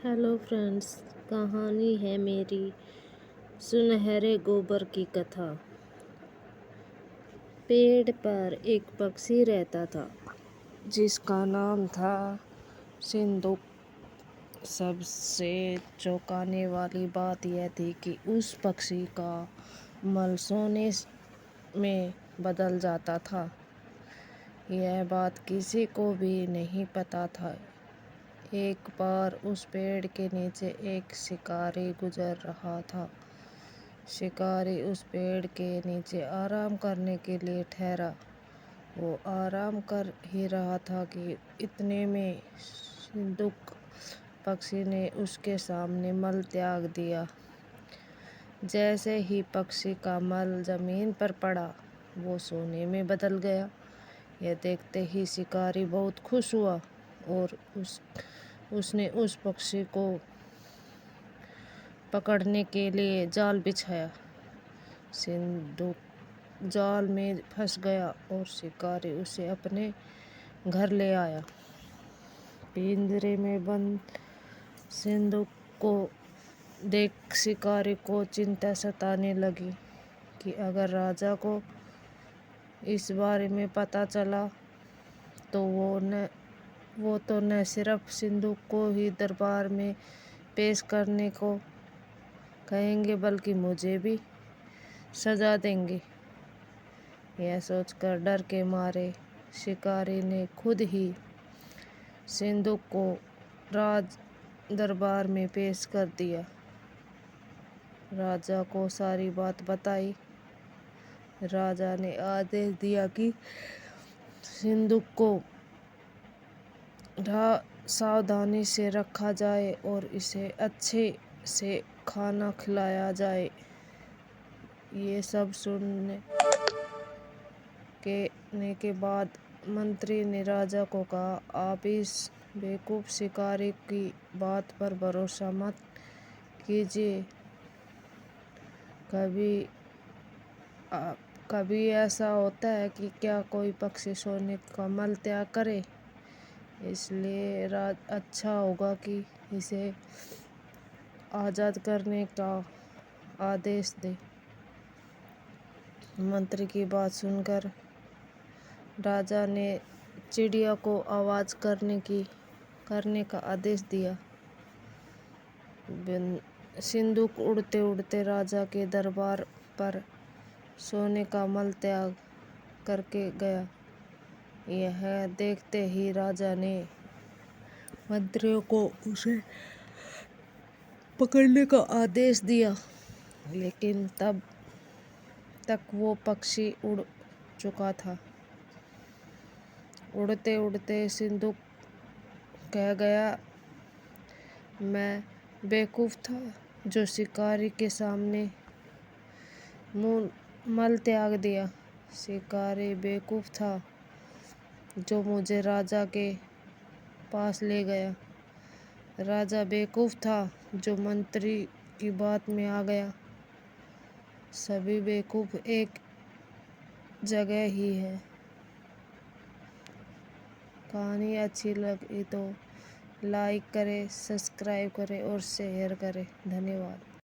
Hello friends, कहानी है मेरी सुनहरे गोबर की कथा। पेड़ पर एक पक्षी रहता था जिसका नाम था सिंदूक। सबसे चौंकाने वाली बात यह थी कि उस पक्षी का मल सोने में बदल जाता था। यह बात किसी को भी नहीं पता था। एक बार उस पेड़ के नीचे एक शिकारी गुजर रहा था। शिकारी उस पेड़ के नीचे आराम करने के लिए ठहरा। वो आराम कर ही रहा था कि इतने में सिंदूक पक्षी ने उसके सामने मल त्याग दिया। जैसे ही पक्षी का मल जमीन पर पड़ा, वो सोने में बदल गया। यह देखते ही शिकारी बहुत खुश हुआ और उसने उस पक्षी को पकड़ने के लिए जाल बिछाया। सिंदूक जाल में फंस गया और शिकारी उसे अपने घर ले आया। पिंजरे में बंद सिंदूक को देख शिकारी को चिंता सताने लगी कि अगर राजा को इस बारे में पता चला तो वो तो न सिर्फ सिंदूक को ही दरबार में पेश करने को कहेंगे बल्कि मुझे भी सजा देंगे। यह सोचकर डर के मारे शिकारी ने खुद ही सिंदूक को राज दरबार में पेश कर दिया। राजा को सारी बात बताई। राजा ने आदेश दिया कि सिंदूक को सावधानी से रखा जाए और इसे अच्छे से खाना खिलाया जाए। ये सब सुनने के बाद मंत्री ने राजा को कहा, आप इस बेवकूफ़ शिकारी की बात पर भरोसा मत कीजिए। कभी ऐसा होता है कि क्या कोई पक्षी सोने का मल त्याग करे। इसलिए अच्छा होगा कि इसे आज़ाद करने का आदेश दे। मंत्री की बात सुनकर राजा ने चिड़िया को आवाज़ करने का आदेश दिया। सिंदूक उड़ते उड़ते राजा के दरबार पर सोने का मल त्याग करके गया। यह देखते ही राजा ने मंत्रियों को उसे पकड़ने का आदेश दिया, लेकिन तब तक वो पक्षी उड़ चुका था। उड़ते उड़ते सिंदूक कह गया, मैं बेवकूफ़ था जो शिकारी के सामने मल त्याग दिया। शिकारी बेवकूफ़ था जो मुझे राजा के पास ले गया। राजा बेवकूफ़ था जो मंत्री की बात में आ गया। सभी बेवकूफ़ एक जगह ही है। कहानी अच्छी लगी तो लाइक करें, सब्सक्राइब करें और शेयर करें। धन्यवाद।